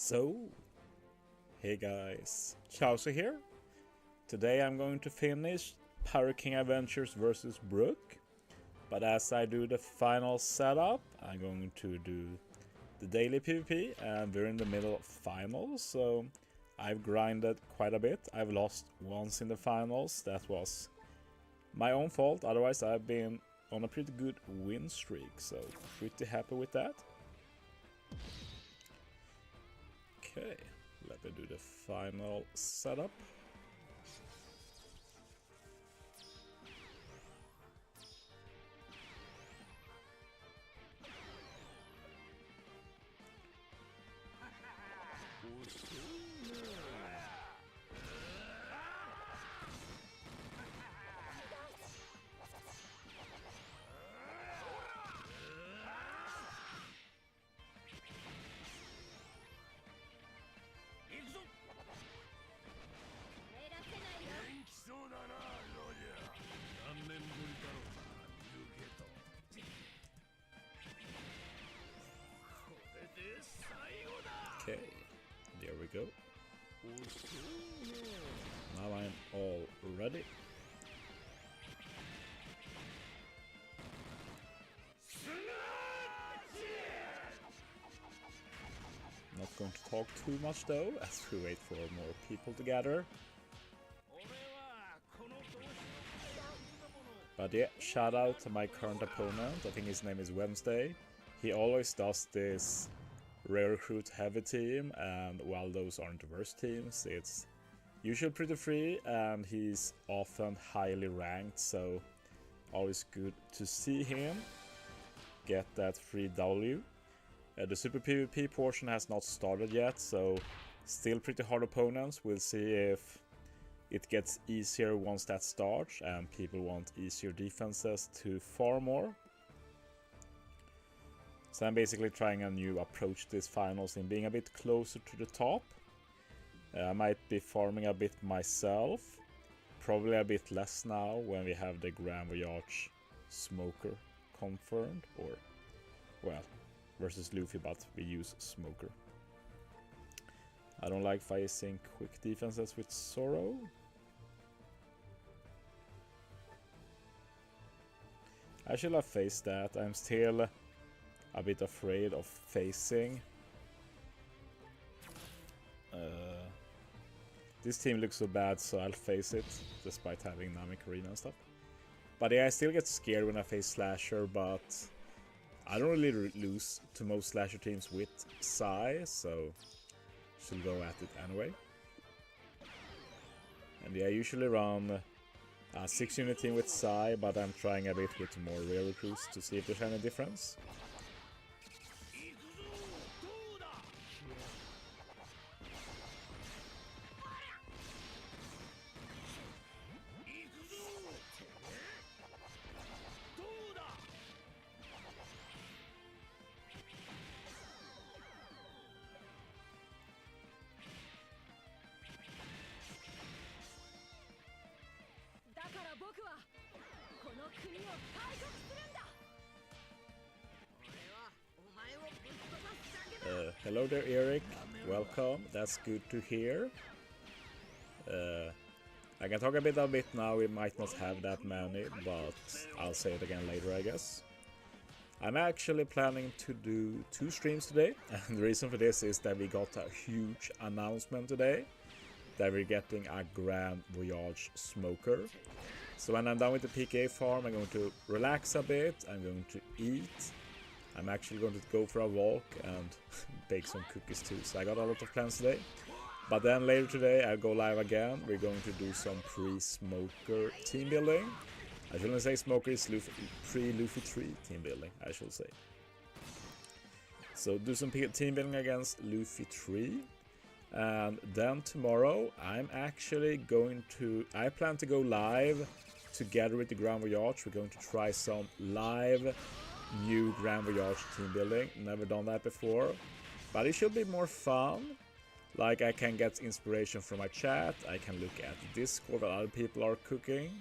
So, hey guys, Chauzu here. Today I'm going to finish Pirate King Adventures vs Brook. But as I do the final setup, I'm going to do the daily PvP, and we're in the middle of finals, so I've grinded quite a bit. I've lost once in the finals, that was my own fault, otherwise I've been on a pretty good win streak, so pretty happy with that. Okay, let me do the final setup. Okay, there we go. Now I'm all ready. Not going to talk too much though, as we wait for more people to gather. But yeah, shout out to my current opponent, I think his name is Wednesday. He always does this rare recruit heavy team, and while those aren't the worst teams, it's usually pretty free, and he's often highly ranked, so always good to see him get that free W. The Super PvP portion has not started yet, so still pretty hard opponents. We'll see if it gets easier once that starts and people want easier defenses to farm more. So I'm basically trying a new approach to this finals in being a bit closer to the top. I might be farming a bit myself, probably a bit less now when we have the Grand Voyage Smoker confirmed, or well, versus Luffy, but we use Smoker. I don't like facing quick defenses with Zoro. I should have faced that. I'm still a bit afraid of facing. This team looks so bad, so I'll face it, despite having Namek Arena and stuff. But yeah, I still get scared when I face Slasher, but I don't really lose to most Slasher teams with Sai, so should go at it anyway. And yeah, I usually run a 6-unit team with Sai, but I'm trying a bit with more rare recruits to see if there's any difference. Hello there, Eric. Welcome. That's good to hear. I can talk a bit now. We might not have that many, but I'll say it again later, I guess. I'm actually planning to do 2 streams today, and the reason for this is that we got a huge announcement today that we're getting a Grand Voyage Smoker. So when I'm done with the PKA farm, I'm going to relax a bit, I'm going to eat. I'm actually going to go for a walk and bake some cookies too, so I got a lot of plans today. But then later today I'll go live again. We're going to do some pre-Smoker team building. I shouldn't say Smoker, is pre-Luffy 3 team building, I should say. So do some team building against Luffy 3. And then tomorrow I'm actually going to... I plan to go live together with the Grand Voyage. We're going to try some live new Grand Voyage team building. Never done that before, but it should be more fun. Like, I can get inspiration from my chat, I can look at Discord what other people are cooking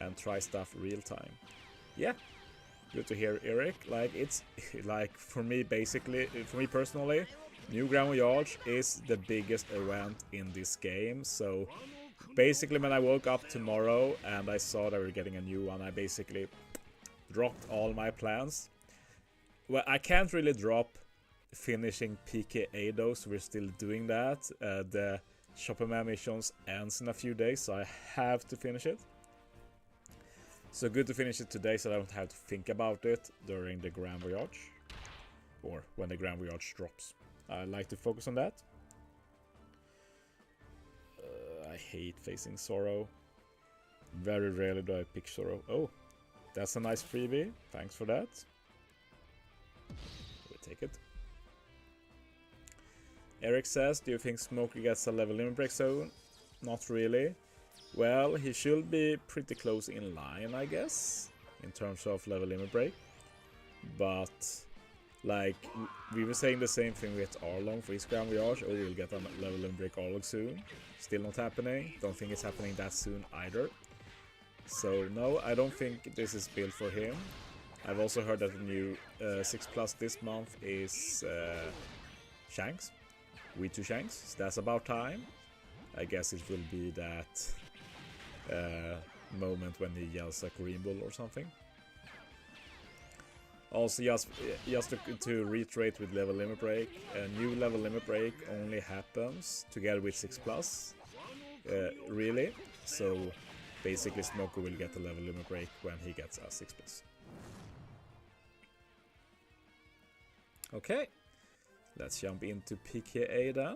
and try stuff real time. Yeah, good to hear, Eric. Like, it's like, for me basically, for me personally, New Grand Voyage is the biggest event in this game, so basically when I woke up tomorrow and I saw they were getting a new one, I basically dropped all my plans. Well, I can't really drop finishing PKA though, so we're still doing that. The CMM missions ends in a few days, so I have to finish it. So good to finish it today so I don't have to think about it during the Grand Voyage. Or when the Grand Voyage drops. I like to focus on that. I hate facing Sorrow. Very rarely do I pick Sorrow. Oh, that's a nice freebie. Thanks for that. We'll take it. Eric says, do you think Smokey gets a level limit break zone? Not really. Well, he should be pretty close in line, I guess, in terms of level limit break. But, like, we were saying the same thing with Arlong for his Grand Voyage. Oh, we'll get a level limit break Arlong soon. Still not happening. Don't think it's happening that soon either. So, no, I don't think this is built for him. I've also heard that the new 6+ this month is Shanks. We2 Shanks. So that's about time. I guess it will be that moment when he yells a Green Bull or something. Also, just to reiterate with level limit break, a new level limit break only happens together with 6+. Really. So basically Smoko will get a level limit break when he gets a 6+. Okay. Let's jump into PKA then.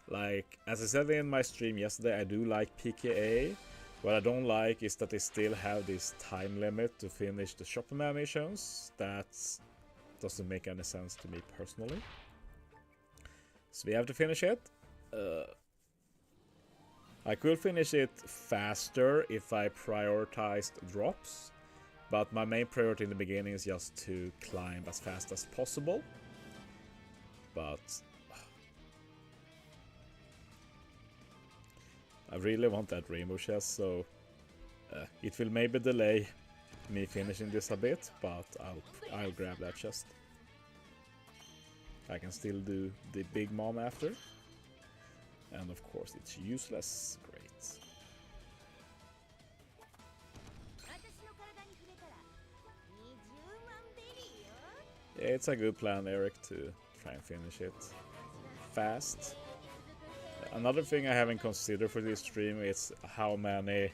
Like, as I said in my stream yesterday, I do like PKA. What I don't like is that they still have this time limit to finish the Shopperman missions. That doesn't make any sense to me personally. So we have to finish it. I could finish it faster if I prioritized drops. But my main priority in the beginning is just to climb as fast as possible. But I really want that rainbow chest, so it will maybe delay me finishing this a bit, but I'll grab that chest. I can still do the big mom after. And of course it's useless. Great. Yeah, it's a good plan, Eric, to try and finish it fast. Another thing I haven't considered for this stream is how many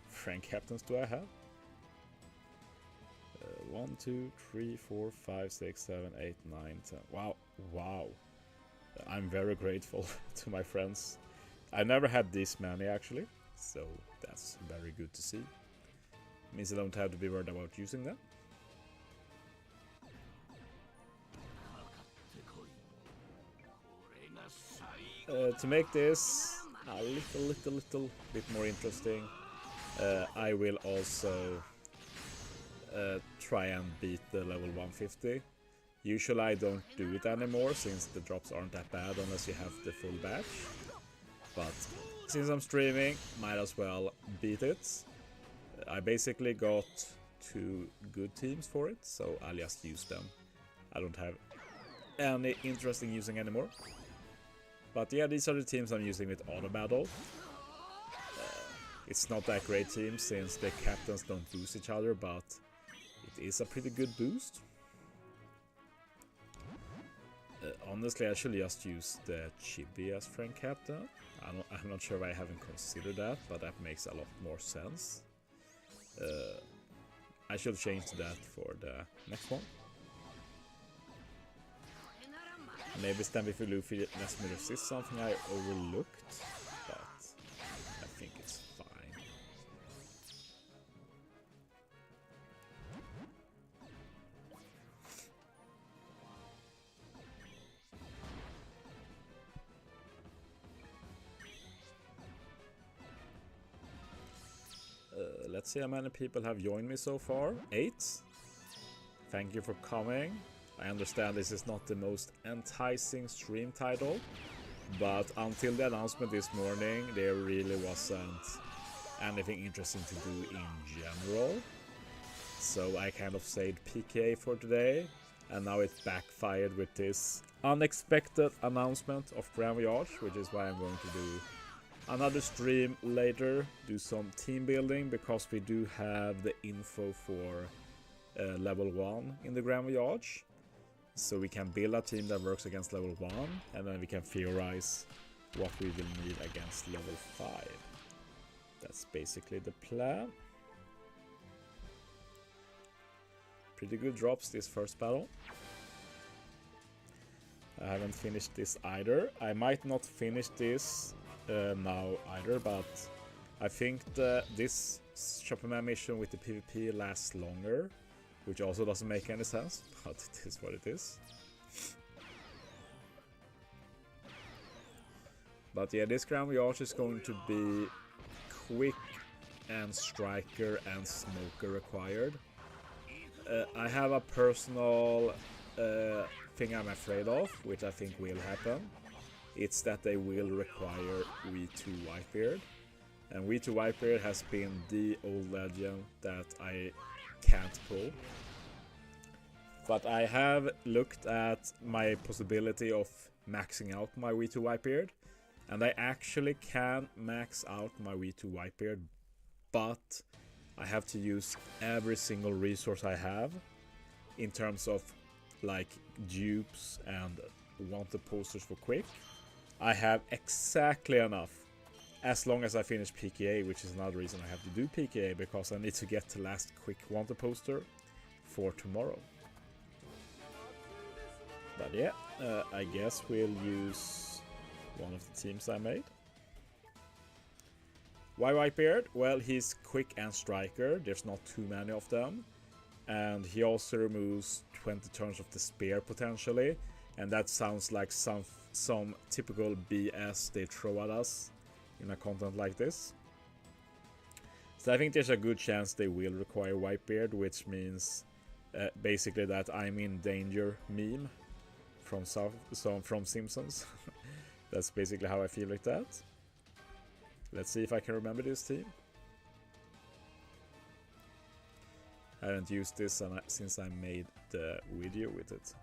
Frank Captains do I have? 1, 2, 3, 4, 5, 6, 7, 8, 9, 10. Wow, wow. I'm very grateful to my friends. I never had this many actually, so that's very good to see. Means I don't have to be worried about using them. To make this a little bit more interesting, I will also try and beat the level 150. Usually I don't do it anymore since the drops aren't that bad unless you have the full batch. But since I'm streaming, might as well beat it. I basically got 2 good teams for it, so I'll just use them. I don't have any interest in using anymore. But yeah, these are the teams I'm using with auto battle. It's not that great team since the captains don't boost each other, but it is a pretty good boost. Honestly, I should just use the Chibi as Frank Captain. I'm not sure why I haven't considered that, but that makes a lot more sense. I should change that for the next one. Maybe Stampy for Luffy lets me resist something I overlooked, but I think it's fine. Let's see how many people have joined me so far. 8. Thank you for coming. I understand this is not the most enticing stream title, but until the announcement this morning, there really wasn't anything interesting to do in general. So I kind of saved PK for today, and now it backfired with this unexpected announcement of Grand Voyage, which is why I'm going to do another stream later, do some team building, because we do have the info for level 1 in the Grand Voyage. So we can build a team that works against level 1, and then we can theorize what we will need against level 5. That's basically the plan. Pretty good drops this first battle. I haven't finished this either. I might not finish this now either, but I think this Chauzu mission with the PvP lasts longer, which also doesn't make any sense, but it is what it is. But yeah, this Grand Voyage is going to be quick and striker and smoker required. I have a personal thing I'm afraid of, which I think will happen. It's that they will require V2 Whitebeard. And V2 Whitebeard has been the old legend that I can't pull. But I have looked at my possibility of maxing out my V2 Whitebeard, and I actually can max out my V2 Whitebeard, but I have to use every single resource I have in terms of like dupes and wanted posters for quick. I have exactly enough as long as I finish PKA, which is another reason I have to do PKA, because I need to get the last quick wanted poster for tomorrow. But yeah, I guess we'll use one of the teams I made. Why Whitebeard? Well, he's quick and striker, there's not too many of them. And he also removes 20 turns of the spear potentially, and that sounds like some typical BS they throw at us in a content like this. So I think there's a good chance they will require Whitebeard, which means basically that I'm in danger meme from Simpsons. That's basically how I feel like that. Let's see if I can remember this team. I haven't used this since I made the video with it.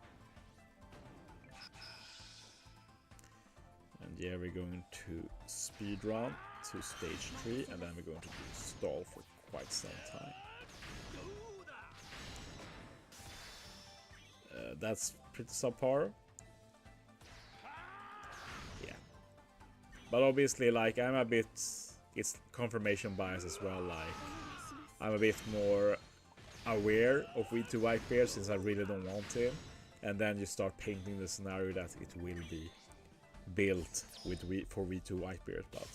And yeah, we're going to speed run to stage 3, and then we're going to do stall for quite some time. That's pretty subpar. Yeah. But obviously, like, I'm a bit... It's confirmation bias as well, like... I'm a bit more aware of V2 Whitebeard since I really don't want him. And then you start painting the scenario that it will be built with for V2 Whitebeard, but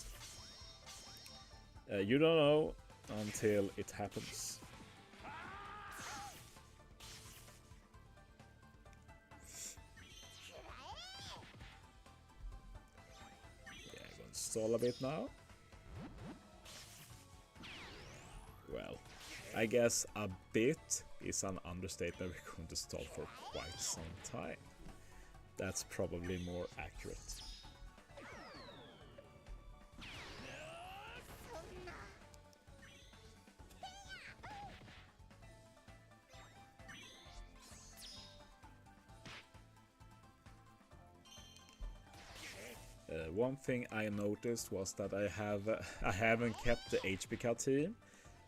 you don't know until it happens. Yeah, I'm going to stall a bit now. Well, I guess a bit is an understatement. We're going to stall for quite some time. That's probably more accurate. One thing I noticed was that I haven't kept the HP cut team,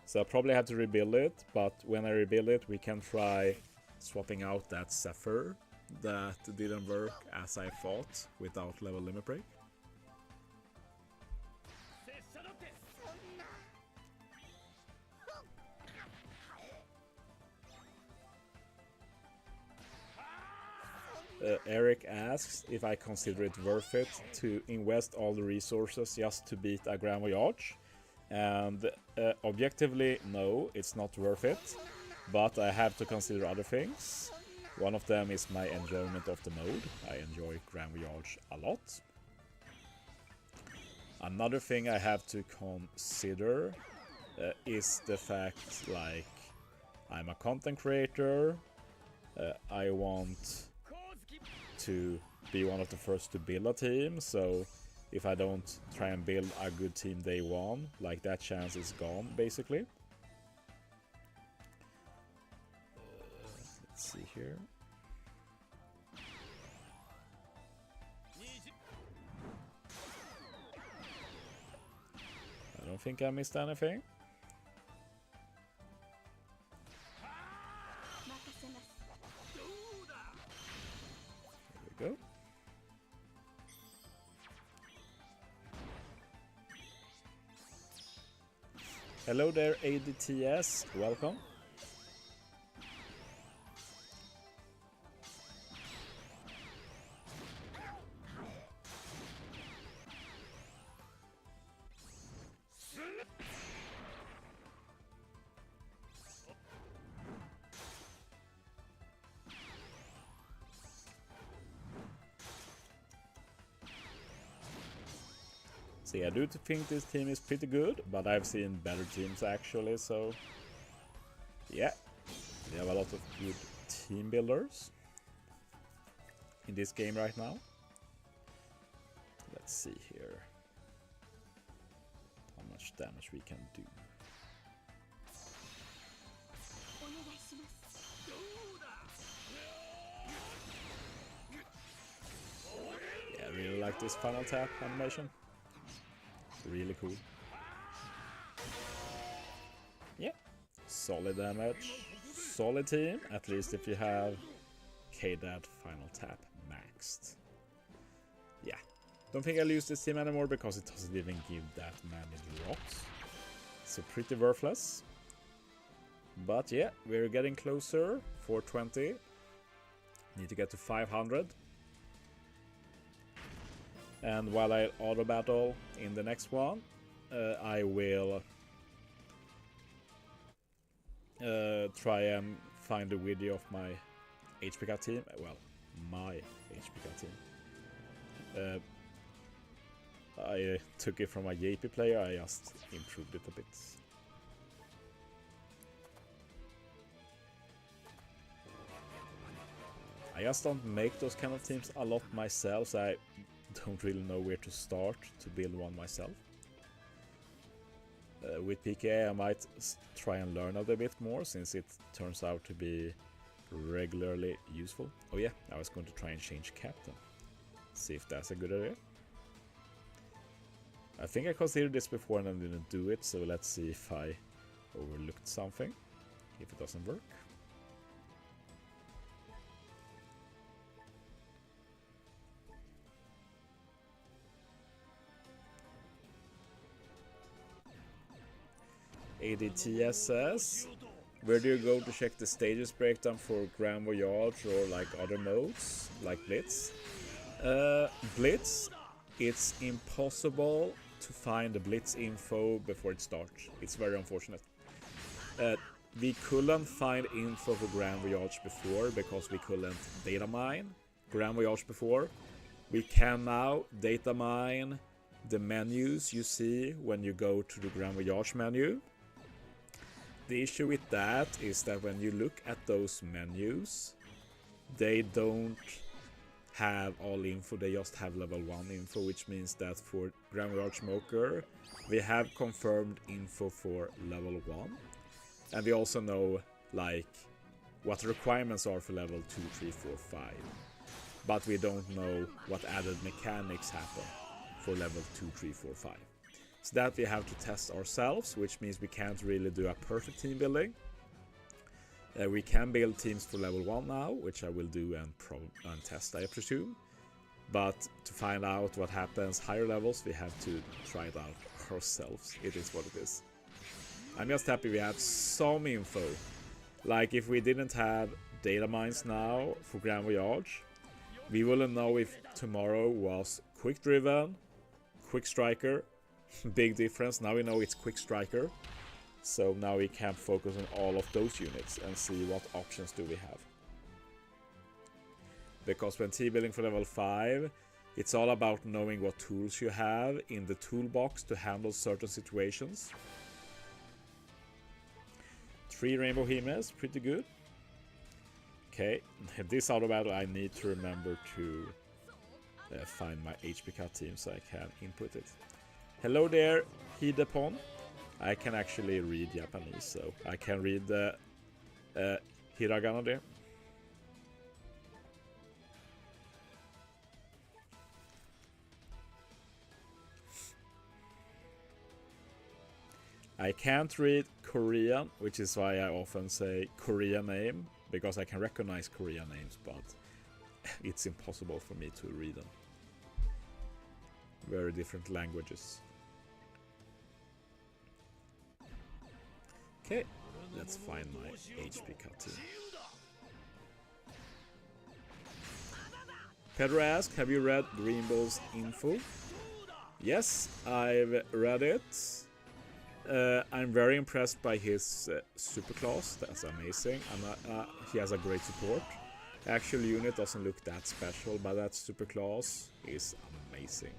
so I probably have to rebuild it. But when I rebuild it, we can try swapping out that Zephyr that didn't work as I thought without level limit break. Eric asks if I consider it worth it to invest all the resources just to beat a Grand Voyage. And objectively, no, it's not worth it. But I have to consider other things. One of them is my enjoyment of the mode. I enjoy Grand Voyage a lot. Another thing I have to consider is the fact, like, I'm a content creator. I want to be one of the first to build a team, so if I don't try and build a good team day one, like, that chance is gone basically. Let's see here. Don't think I missed anything. There we go. Hello there, ADTS. Welcome. So yeah, I do think this team is pretty good, but I've seen better teams actually, so yeah, we have a lot of good team builders in this game right now. Let's see here how much damage we can do. Yeah, I really like this final tap animation. Really cool. Yeah, solid damage, solid team, at least if you have KDAD final tap maxed. Yeah, don't think I'll use this team anymore because it doesn't even give that many drops. So pretty worthless. But yeah, we're getting closer. 420. Need to get to 500. And while I auto battle in the next one, I will try and find a video of my HPK team. Well, my HPK team. I took it from a JP player, I just improved it a bit. I just don't make those kind of teams a lot myself, so I don't really know where to start to build one myself. With PKA I might try and learn a bit more, since it turns out to be regularly useful. Oh yeah, I was going to try and change captain. See if that's a good idea. I think I considered this before and I didn't do it, so let's see if I overlooked something, if it doesn't work. ADTS says, where do you go to check the stages breakdown for Grand Voyage or like other modes, like Blitz? Blitz, it's impossible to find the Blitz info before it starts. It's very unfortunate. We couldn't find info for Grand Voyage before because we couldn't data mine Grand Voyage before. We can now data mine the menus you see when you go to the Grand Voyage menu. The issue with that is that when you look at those menus, they don't have all info, they just have level 1 info, which means that for Grand Voyage Smoker, we have confirmed info for level 1. And we also know like what the requirements are for level 2, 3, 4, 5. But we don't know what added mechanics happen for level 2, 3, 4, 5. So that we have to test ourselves, which means we can't really do a perfect team building. We can build teams for level 1 now, which I will do and test, I presume. But to find out what happens higher levels, we have to try it out ourselves. It is what it is. I'm just happy we have some info. Like if we didn't have data mines now for Grand Voyage, we wouldn't know if tomorrow was quick driven, quick striker. Big difference. Now we know it's quick striker. So now we can focus on all of those units and see what options do we have. Because when team building for level 5, it's all about knowing what tools you have in the toolbox to handle certain situations. 3 Rainbow Himes, pretty good. Okay, this auto battle I need to remember to find my HPK team so I can input it. Hello there, Hidepon. I can actually read Japanese, so I can read the hiragana there. I can't read Korean, which is why I often say Korean name, because I can recognize Korean names, but it's impossible for me to read them. Very different languages. Okay, let's find my HP cut. Pedro asks, have you read Greenbow's info? Yes, I've read it. I'm very impressed by his superclass. That's amazing. He has a great support. Actual unit doesn't look that special, but that superclass is amazing.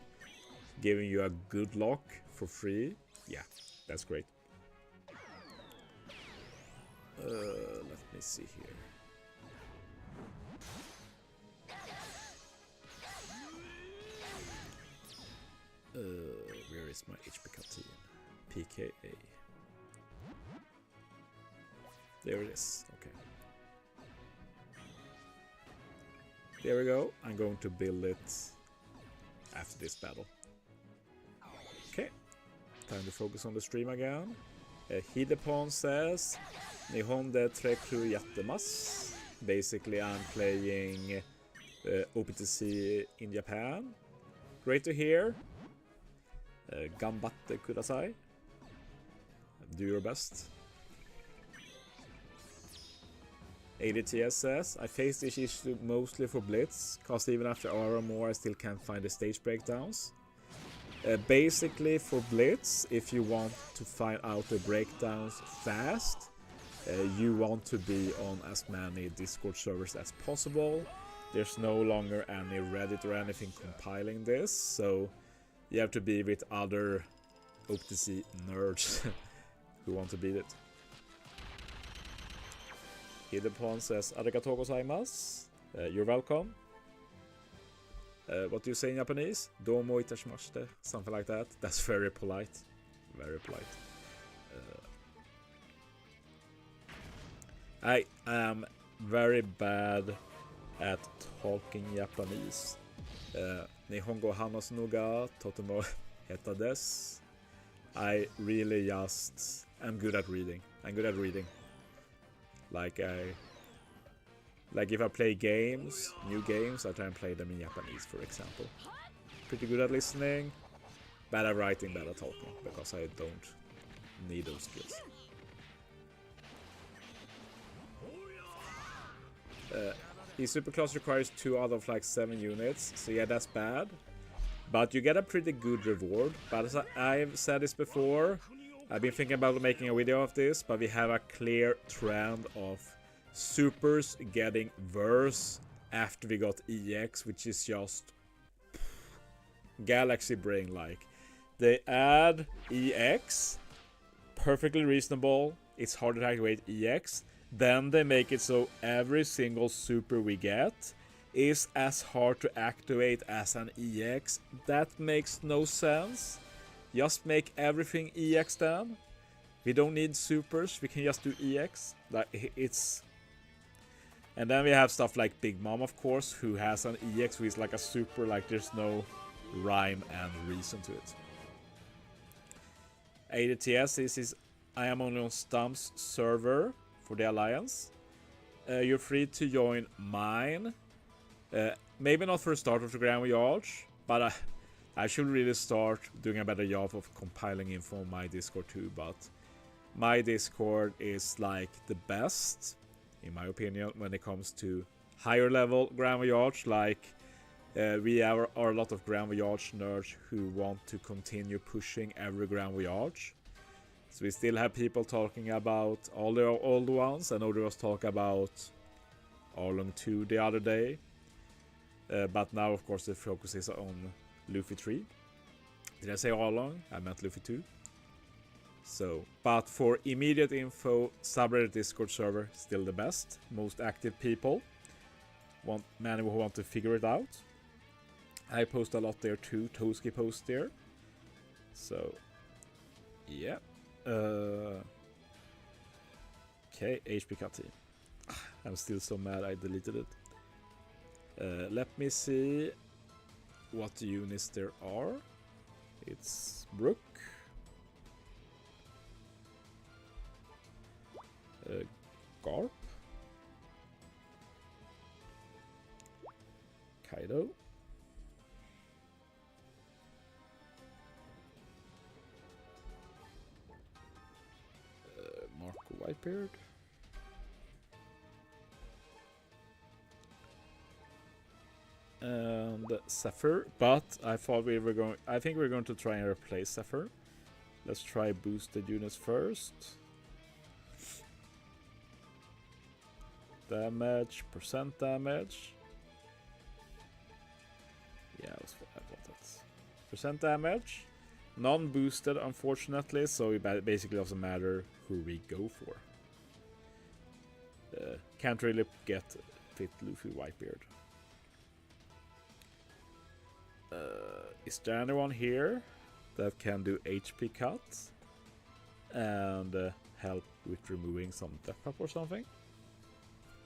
Giving you a good lock for free. Yeah, that's great. Let me see here. Where is my HP cut? PKA. There it is. Okay. There we go. I'm going to build it after this battle. Okay. Time to focus on the stream again. Hidepon says Nihon de Trekru Yattemasu. Basically, I'm playing OPTC in Japan. Great to hear. Gambatte kudasai. Do your best. ADTS says, I face this issue mostly for Blitz, cause even after RMO I still can't find the stage breakdowns. Basically for Blitz, if you want to find out the breakdowns fast, you want to be on as many Discord servers as possible. There's no longer any Reddit or anything compiling this, so you have to be with other OPTC nerds who want to beat it. Hidepon says, Arigatou gozaimasu. You're welcome. What do you say in Japanese? Domo itashimashite. Something like that. That's very polite. Very polite. I am very bad at talking Japanese. Nihongo hanasu no ga totemo heta desu. I really just am good at reading. I'm good at reading. Like if I play games, new games, I try and play them in Japanese, for example. Pretty good at listening, bad at writing, bad at talking, because I don't need those skills. His superclass requires 2 out of like 7 units, so yeah, that's bad. But you get a pretty good reward. But as I've said this before, I've been thinking about making a video of this, but we have a clear trend of supers getting worse after we got EX, which is just galaxy brain like. They add EX, perfectly reasonable, it's hard to activate EX, then they make it so every single super we get is as hard to activate as an EX. That makes no sense. Just make everything EX then. We don't need supers, we can just do EX. Like it's. And then we have stuff like Big Mom, of course, who has an EX who is like a super, like there's no rhyme and reason to it. ADTS is I am only on Stump's server for the Alliance. You're free to join mine. Maybe not for the start of the Grand Voyage, but I should really start doing a better job of compiling info on my Discord too, but my Discord is like the best, in my opinion, when it comes to higher level Grand Voyage. Like, we are a lot of Grand Voyage nerds who want to continue pushing every Grand Voyage. So we still have people talking about all the old ones. I know there was talk about Arlong 2 the other day. But now, of course, the focus is on Luffy 3. Did I say Arlong? I meant Luffy 2. So, but for immediate info, subreddit Discord server, still the best. Most active people. Many who want to figure it out. I post a lot there too. Toski posts there. So, yeah. Okay, HP cut. I'm still so mad I deleted it. Let me see what units there are. It's Brook. Garp. Kaido. Marco Whitebeard. And Zephyr, but I thought we were going. I think we're going to try and replace Zephyr. Let's try boosted units first. Damage, percent damage. Yeah, I thought that. Percent damage, non-boosted, unfortunately. So it basically doesn't matter who we go for. Can't really get fit Luffy Whitebeard. Is there anyone here that can do HP cuts and help with removing some death up or something?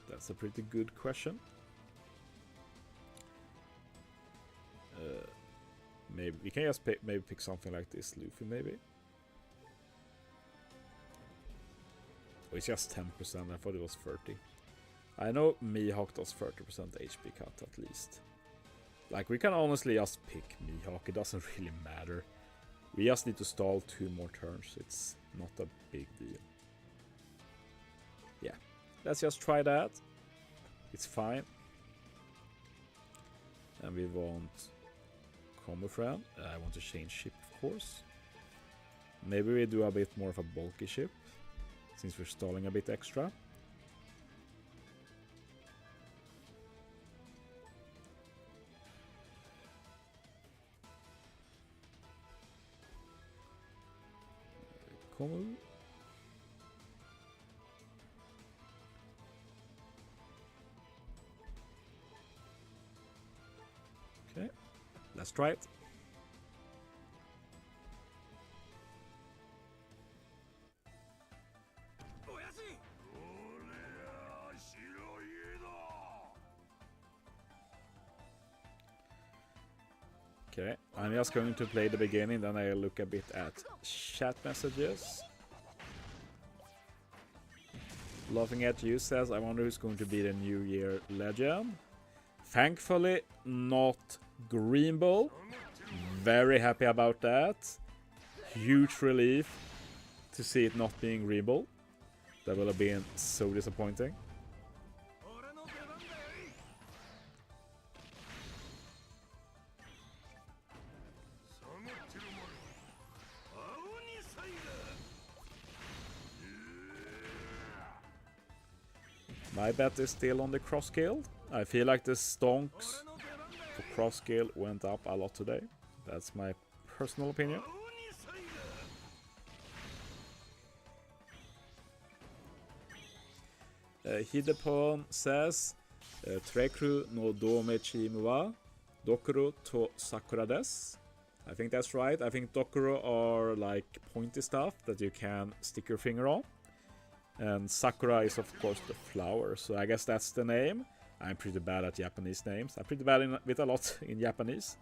That's a pretty good question. Maybe we can just maybe pick something like this, Luffy. Maybe. Oh, it's just 10%. I thought it was 30. I know Mihawk does 30% HP cut at least. Like, we can honestly just pick Mihawk, it doesn't really matter. We just need to stall 2 more turns, it's not a big deal. Yeah, let's just try that. It's fine. And we want Combo Friend. I want to change ship, of course. Maybe we do a bit more of a bulky ship, since we're stalling a bit extra. Okay, let's try it. Okay, I'm just going to play the beginning, then I'll look a bit at chat messages. Laughing at You says, I wonder who's going to be the New Year legend. Thankfully, not Green Bull. Very happy about that. Huge relief to see it not being Green Bull. That would have been so disappointing. My bet is still on the cross scale. I feel like the stonks for cross scale went up a lot today. That's my personal opinion. Hidepon says, Trekru no dome chimu wa Dokuro to Sakura desu. I think that's right. I think Dokuro are like pointy stuff that you can stick your finger on. And Sakura is of course the flower, so I guess that's the name. I'm pretty bad at Japanese names. I'm pretty bad with a lot in Japanese.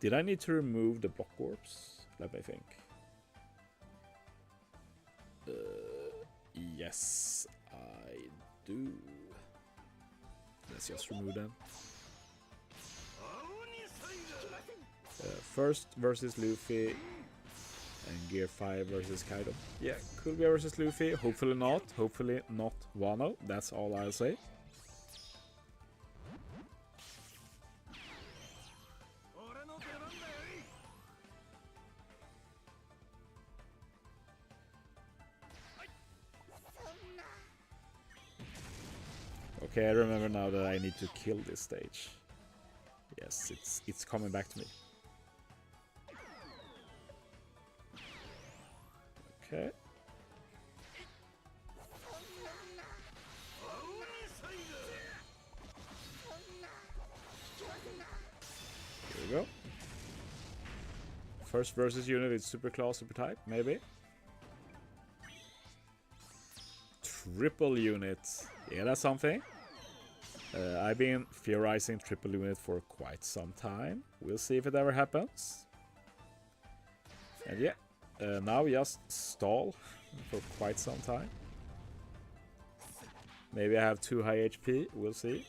Did I need to remove the block orbs? Let me think. Yes, I do. Let's just remove them. First versus Luffy. And Gear 5 versus Kaido. Yeah, could be versus Luffy. Hopefully not. Hopefully not Wano. That's all I'll say. Okay, I remember now that I need to kill this stage. Yes, it's coming back to me. Okay. Here we go. First versus unit with super class, super type, maybe. Triple unit. Yeah, that's something. I've been theorizing triple unit for quite some time. We'll see if it ever happens. And yeah. Now just stall for quite some time. Maybe I have too high HP, we'll see.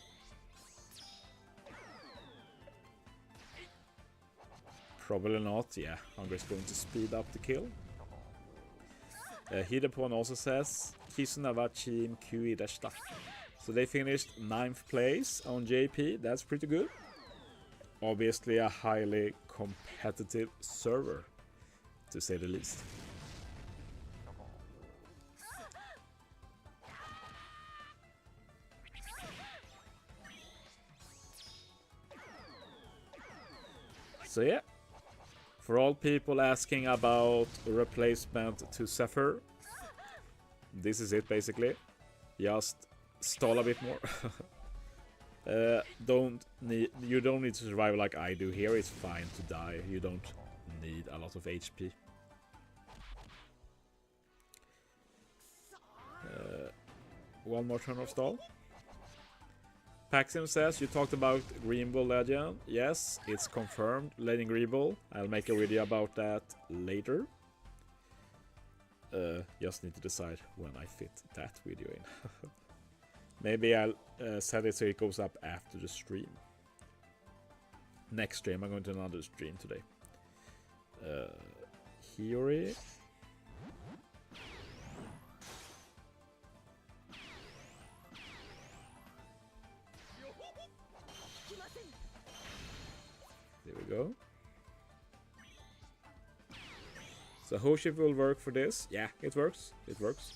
Probably not, yeah. Hunger is going to speed up the kill. Hidepon also says, Kisunawa Team QE Deshita. So they finished 9th place on JP, that's pretty good. Obviously a highly competitive server, to say the least. So yeah, for all people asking about a replacement to Zephyr, this is it basically. Just stall a bit more. You don't need to survive like I do here. It's fine to die. You don't need a lot of HP. One more turn of stall. Paxim says, you talked about Green Bull Legend. Yes, it's confirmed. Legend Green Bull. I'll make a video about that later. Just need to decide when I fit that video in. Maybe I'll set it so it goes up after the stream. Next stream, I'm going to another stream today. Hiyori. There we go. So Hoship will work for this. Yeah, it works. It works.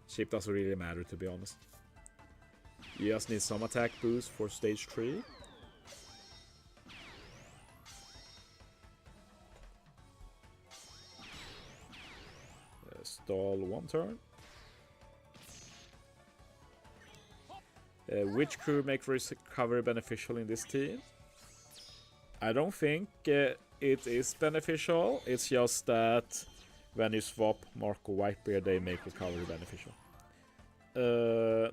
Ship doesn't really matter, to be honest. You just need some attack boost for stage 3. Stall 1 turn. Which crew make recovery beneficial in this team? I don't think it is beneficial. It's just that when you swap Marco Whitebeard, they make recovery beneficial.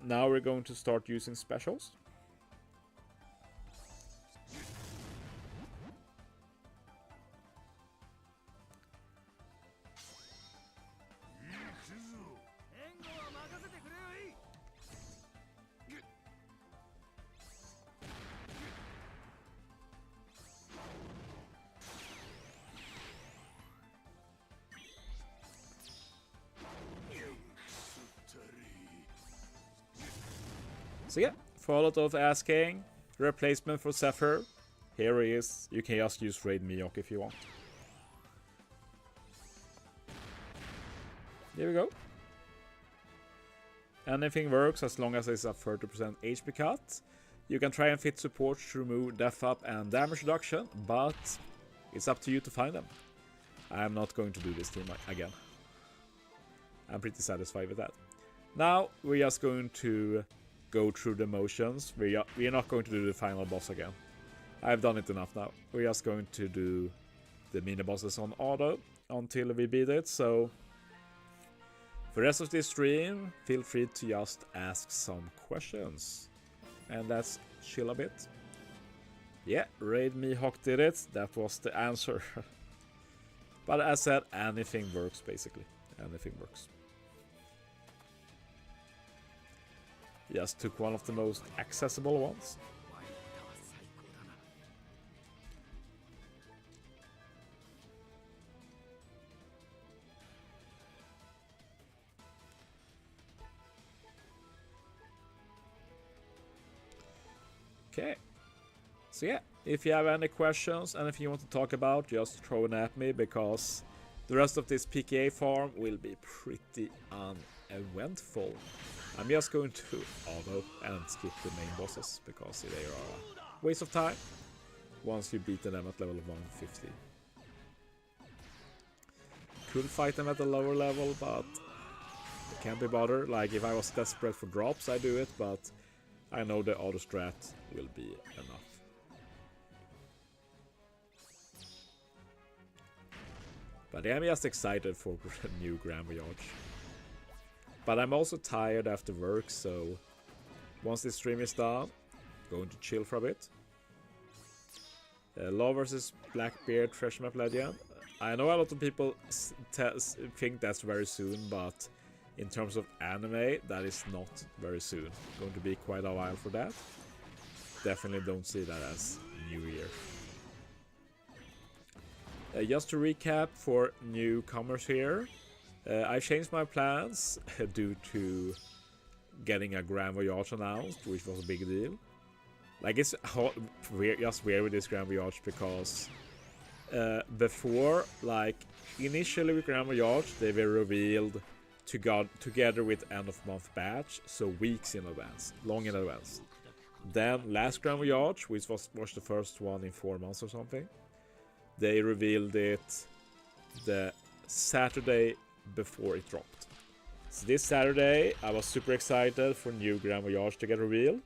Now we're going to start using specials. So yeah, for a lot of asking, replacement for Zephyr, here he is. You can just use Raid Miyok if you want. There we go. Anything works as long as it's a 30% HP cut. You can try and fit support to remove death up and damage reduction, but it's up to you to find them. I'm not going to do this team again. I'm pretty satisfied with that. Now we're just going to go through the motions. We're not going to do the final boss again. I've done it enough now. We're just going to do the mini bosses on auto until we beat it. So for the rest of this stream, feel free to just ask some questions. And let's chill a bit. Yeah, Raid Mihawk did it. That was the answer. But as I said, anything works basically. Anything works. Just took one of the most accessible ones. Okay. So yeah, if you have any questions, anything you want to talk about, just throw it at me, because the rest of this PKA farm will be pretty uneventful. I'm just going to auto and skip the main bosses because they are a waste of time once you beat them at level 150. Could fight them at a lower level, but I can't be bothered. Like if I was desperate for drops, I do it, but I know the auto strat will be enough. But I'm just excited for a new Grand Voyage. But I'm also tired after work, so once this stream is done, going to chill for a bit. Law vs Blackbeard Treasure Map Legend. I know a lot of people think that's very soon, but In terms of anime, that is not very soon. Going to be quite a while for that. Definitely don't see that as New Year. Just to recap for newcomers here, I changed my plans due to getting a Grand Voyage announced, which was a big deal. Like, it's just weird with this Grand Voyage because before, like, initially with Grand Voyage, they were revealed together with end of month batch, so weeks in advance, long in advance. Then last Grand Voyage, which was the first one in 4 months or something, they revealed it the Saturday before it dropped. So this Saturday, I was super excited for new Grand Voyage to get revealed,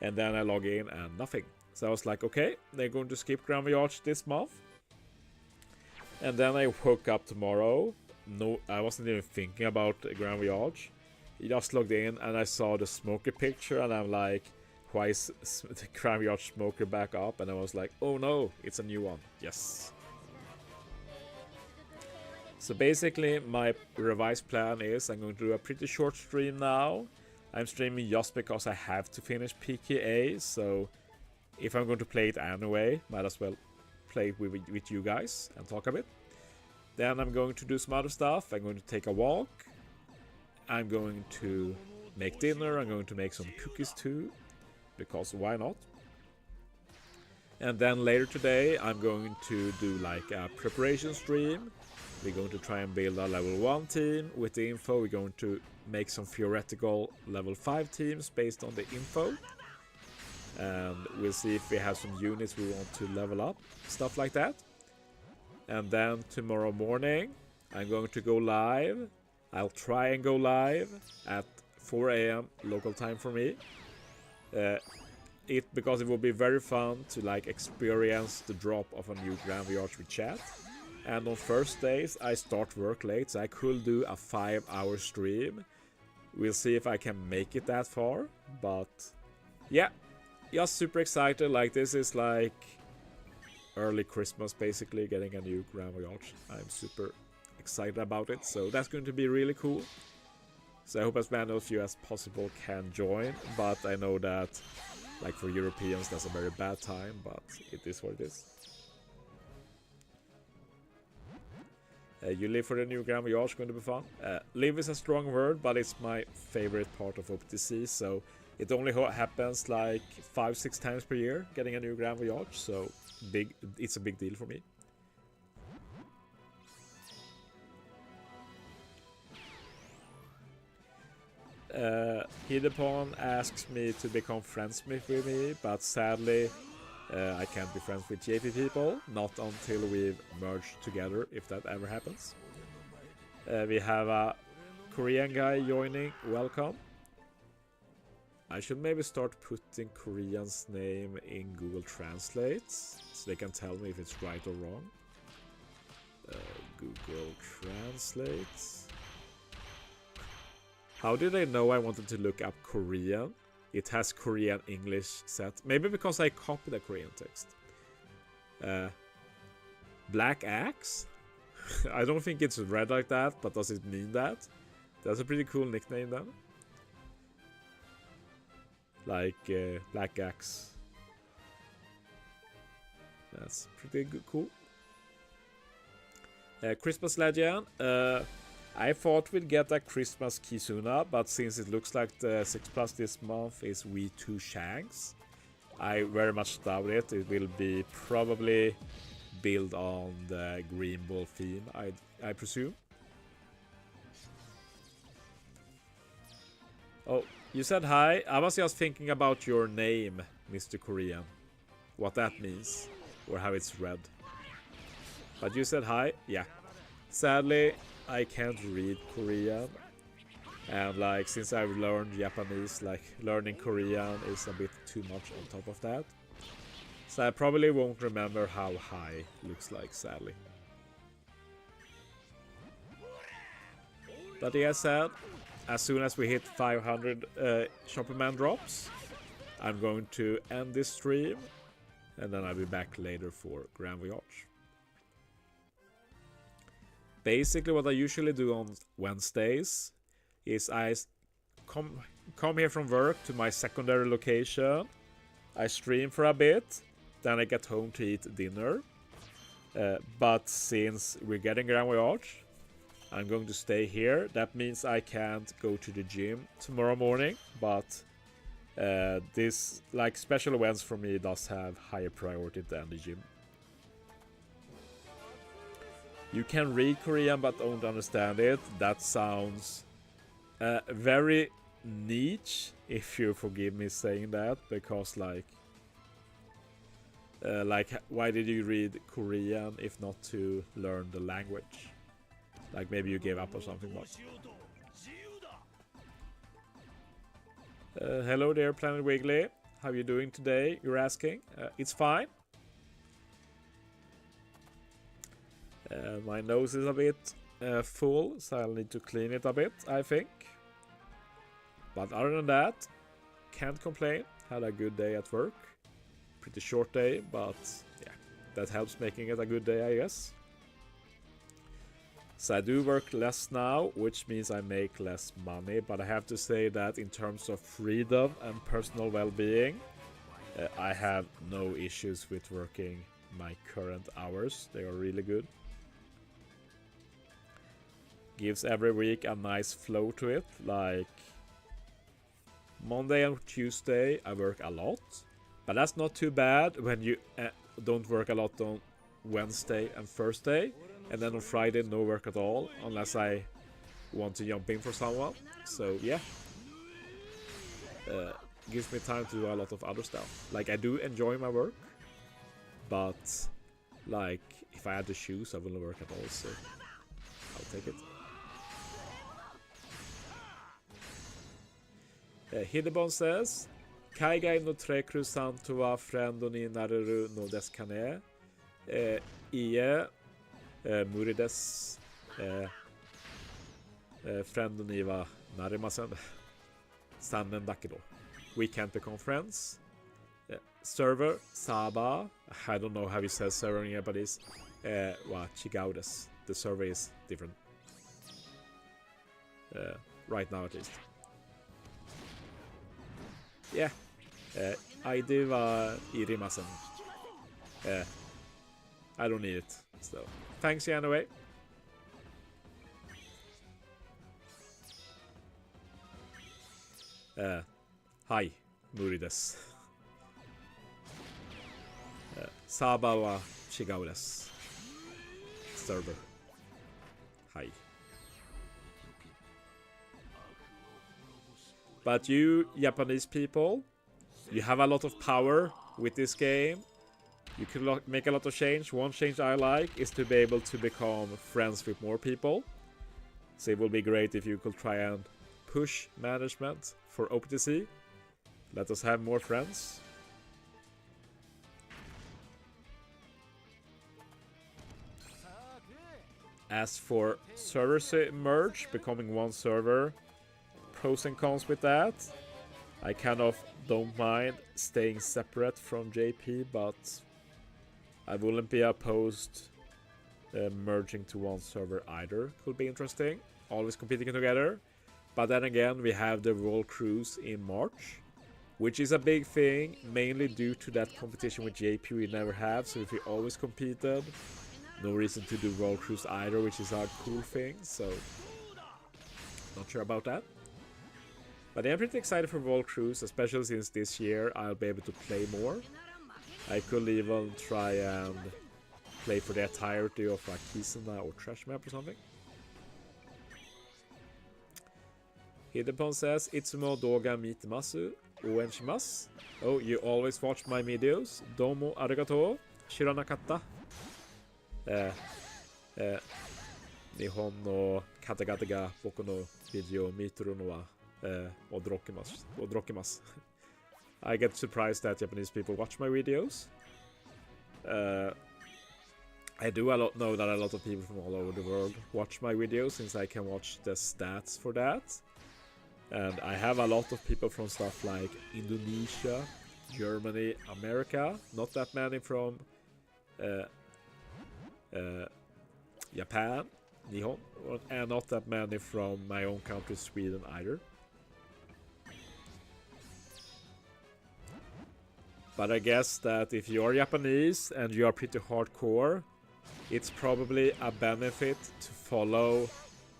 and then I log in and nothing. So I was like, okay, they're going to skip Grand Voyage this month. And then I woke up tomorrow. No, I wasn't even thinking about Grand Voyage. I just logged in and I saw the Smoker picture, and I'm like, why is the Grand Voyage Smoker back up? And I was like, oh no, it's a new one. Yes. So basically, my revised plan is I'm going to do a pretty short stream now. I'm streaming just because I have to finish PKA, so if I'm going to play it anyway, might as well play it with you guys and talk a bit. Then I'm going to do some other stuff. I'm going to take a walk. I'm going to make dinner. I'm going to make some cookies too, because why not? And then later today, I'm going to do like a preparation stream. We're going to try and build a level 1 team with the info. We're going to make some theoretical level 5 teams based on the info. And we'll see if we have some units we want to level up, stuff like that. And then tomorrow morning, I'm going to go live. I'll try and go live at 4 AM local time for me. Because it will be very fun to like experience the drop of a new Grand Voyage with chat. And on Thursdays, I start work late, so I could do a 5-hour stream. We'll see if I can make it that far, but yeah, just super excited. Like, this is like early Christmas, basically, getting a new Grand Voyage. I'm super excited about it, so that's going to be really cool. So I hope as many of you as possible can join, but I know that, like, for Europeans, that's a very bad time, but it is what it is. You live for the new Grand Voyage, going to be fun. Live is a strong word, but it's my favorite part of OPTC, so it only happens like 5-6 times per year, getting a new Grand Voyage, so it's a big deal for me. Hidepon asks me to become friends with me, but sadly I can't be friends with JP people, not until we've merged together, if that ever happens. We have a Korean guy joining, welcome. I should maybe start putting Korean's name in Google Translate, so they can tell me if it's right or wrong. Google Translate. How did I know I wanted to look up Korean? It has Korean English set. Maybe because I copied the Korean text. Black Axe? I don't think it's read like that, but does it mean that? That's a pretty cool nickname then. Like Black Axe. That's pretty good, cool. Christmas Legend. I thought we'd get a Christmas Kizuna, but since it looks like the 6+ this month is We2 Shanks, I very much doubt it. It will be probably built on the Green Ball theme, I presume. Oh, you said hi. I was just thinking about your name, Mr. Korean. What that means, or how it's read. But you said hi, yeah. Sadly, I can't read Korean, and like, since I've learned Japanese, like, learning Korean is a bit too much on top of that. So I probably won't remember how hi looks like, sadly. But like I said, as soon as we hit 500 Shopperman drops, I'm going to end this stream, and then I'll be back later for Grand Voyage. Basically, what I usually do on Wednesdays, is come here from work to my secondary location. I stream for a bit, then I get home to eat dinner. But since we're getting Grand Voyage, I'm going to stay here. That means I can't go to the gym tomorrow morning, but this, like, special events for me does have higher priority than the gym. You can read Korean but don't understand it. That sounds very niche, if you forgive me saying that, because like why did you read Korean if not to learn the language? Like maybe you gave up or something. But hello there, Planet Wiggly. How are you doing today? You're asking. It's fine. My nose is a bit full, so I'll need to clean it a bit, I think. But other than that, can't complain. Had a good day at work. Pretty short day, but yeah, that helps making it a good day, I guess. So I do work less now, which means I make less money, but I have to say that in terms of freedom and personal well-being, I have no issues with working my current hours. They are really good. Gives every week a nice flow to it. Like Monday and Tuesday I work a lot, but that's not too bad when you don't work a lot on Wednesday and Thursday, and then on Friday no work at all unless I want to jump in for someone. So yeah, gives me time to do a lot of other stuff. Like I do enjoy my work, but like if I had to choose I wouldn't work at all, so I'll take it. Hidebon says, Kaigai no treku santo wa friendo ni nareru no desu ka ne? Ie, muri desu. Friendo ni wa narimasen. Sannen dakedo. We can't become friends. Server, Saba. I don't know how you say server in Japanese. Wa chigau desu. The server is different. Right now at least. Yeah, ID wa irimasen. I don't need it, so thanks anyway. Hi, muri desu. Saba wa chigau desu. Server. Hi. But you Japanese people, you have a lot of power with this game. You can make a lot of change. One change I like is to be able to become friends with more people. So it will be great if you could try and push management for OPTC. Let us have more friends. As for server merge, becoming one server, pros and cons with that. I kind of don't mind staying separate from JP, but I wouldn't be opposed merging to one server either. Could be interesting. Always competing together. But then again, we have the World Cruise in March, which is a big thing, mainly due to that competition with JP we never have. So if we always competed, no reason to do World Cruise either, which is a cool thing. So not sure about that. But I'm pretty excited for World Cruise, especially since this year I'll be able to play more. I could even try and play for the entirety of a Kisuna or Trash Map or something. Hidepon says, Itsumo doga mitemasu, oenshimasu. Oh, you always watch my videos. Domo arigatou. Shiranakatta. Nihon no katagata ga boku no video mitoru no wa odrokimasu. I get surprised that Japanese people watch my videos. I do know that a lot of people from all over the world watch my videos, since I can watch the stats for that. And I have a lot of people from stuff like Indonesia, Germany, America. Not that many from Japan. Nihon, and not that many from my own country, Sweden, either. But I guess that if you're Japanese and you are pretty hardcore, it's probably a benefit to follow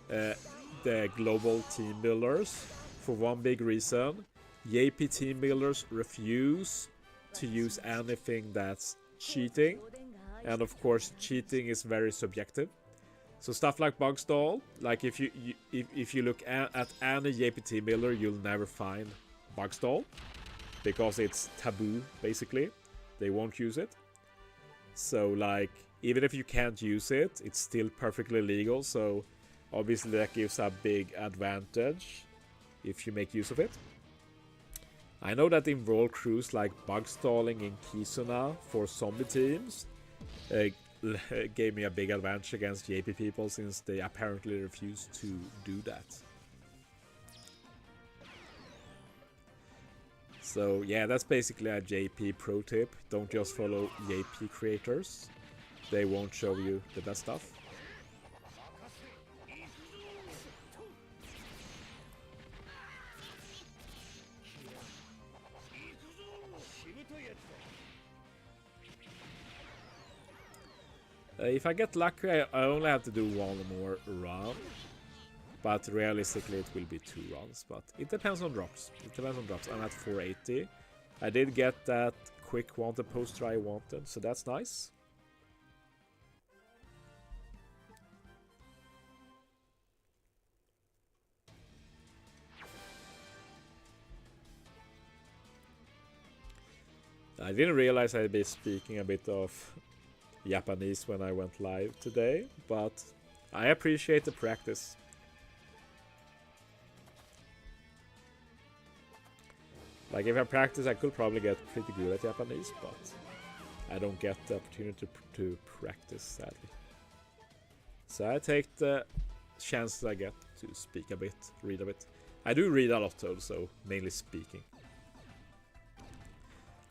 the global team builders for one big reason. JP team builders refuse to use anything that's cheating, and of course cheating is very subjective. So stuff like bug stall, like if you look at any JP team builder, you'll never find bug stall because it's taboo. Basically, they won't use it. So like even if you can't use it, it's still perfectly legal. So obviously that gives a big advantage if you make use of it. I know that in role crews like bug stalling in Kisuna for zombie teams gave me a big advantage against JP people, since they apparently refuse to do that. So yeah, that's basically a JP pro tip. Don't just follow JP creators. They won't show you the best stuff. If I get lucky, I only have to do one more run. But realistically, it will be 2 runs. But it depends on drops. I'm at 480. I did get that quick wanted poster I wanted, so that's nice. I didn't realize I'd be speaking a bit of Japanese when I went live today, but I appreciate the practice. Like if I practice, I could probably get pretty good at Japanese, but I don't get the opportunity to practice, sadly. So I take the chances I get to speak a bit, read a bit. I do read a lot though, so mainly speaking.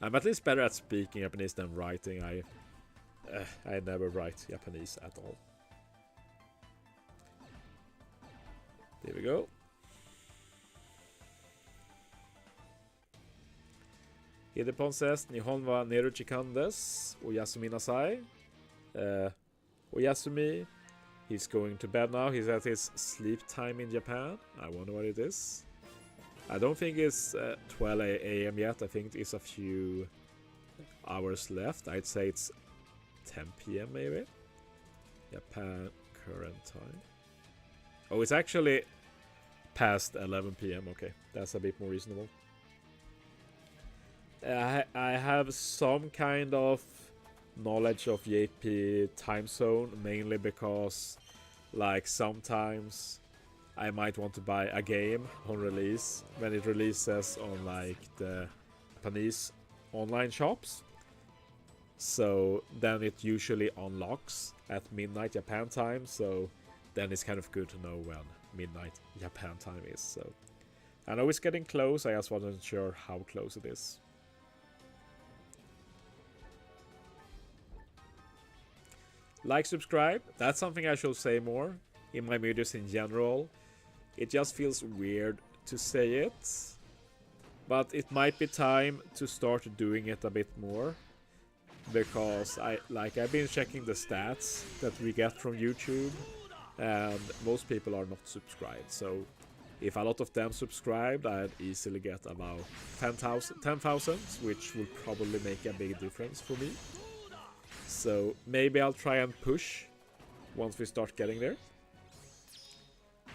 I'm at least better at speaking Japanese than writing. I never write Japanese at all. There we go. Hidepon says, Nihon wa neruchikan desu. Oyasumi nasai. Oyasumi. He's going to bed now. He's at his sleep time in Japan. I wonder what it is. I don't think it's 12 a.m. yet. I think it's a few hours left. I'd say it's 10 p.m. maybe. Japan current time. Oh, it's actually past 11 p.m. Okay, that's a bit more reasonable. I have some kind of knowledge of JP time zone, mainly because like sometimes I might want to buy a game on release when it releases on like the Japanese online shops. So then it usually unlocks at midnight Japan time, so then it's kind of good to know when midnight Japan time is. So I know it's getting close, I just wasn't sure how close it is. Like, subscribe, that's something I should say more in my videos in general. It just feels weird to say it, but it might be time to start doing it a bit more, because I've been checking the stats that we get from YouTube, and most people are not subscribed. So if a lot of them subscribed, I'd easily get about 10,000, which would probably make a big difference for me. So maybe I'll try and push once we start getting there.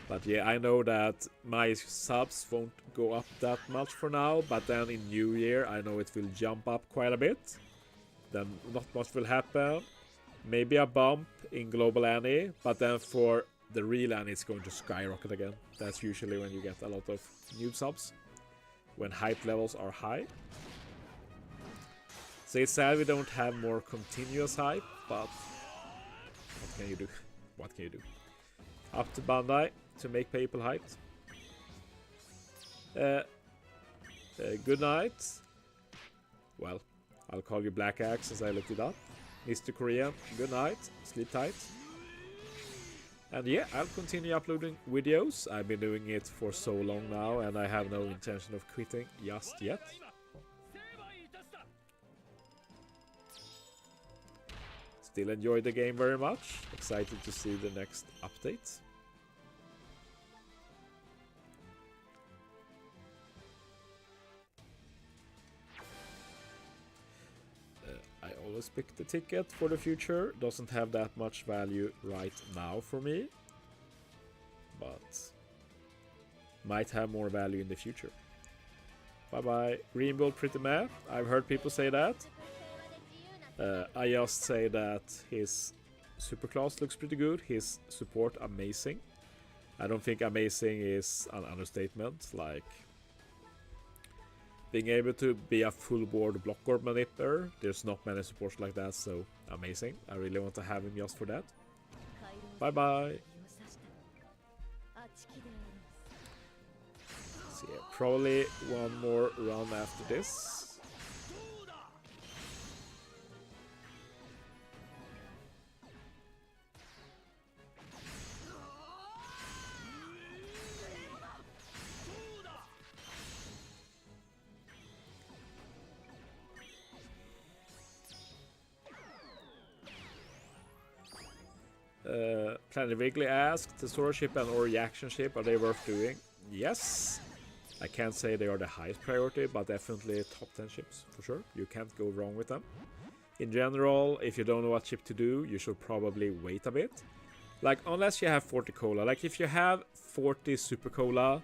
But yeah, I know that my subs won't go up that much for now, but then in New Year I know it will jump up quite a bit. Then not much will happen. Maybe a bump in Global Annie, but then for the real Annie it's going to skyrocket again. That's usually when you get a lot of new subs, when hype levels are high. So it's sad we don't have more continuous hype, but what can you do? What can you do? Up to Bandai to make people hyped. Good night. Well, I'll call you Black Axe as I looked it up. Mr. Korean, good night. Sleep tight. And yeah, I'll continue uploading videos. I've been doing it for so long now, and I have no intention of quitting just yet. Still enjoy the game very much. Excited to see the next update. I always pick the ticket for the future. Doesn't have that much value right now for me, but might have more value in the future. Bye bye. Green build pretty meh. I've heard people say that. I just say that his superclass looks pretty good. His support amazing. I don't think amazing is an understatement. Like, being able to be a full board block orb manipulator, there's not many supports like that, so amazing. I really want to have him just for that. Bye bye. So yeah, probably one more run after this. Planet Wrigley asked, the Sora ship and or reaction ship, are they worth doing? Yes. I can't say they are the highest priority, but definitely top 10 ships, for sure. You can't go wrong with them. In general, if you don't know what ship to do, you should probably wait a bit. Like, unless you have 40 cola. Like, if you have 40 super cola,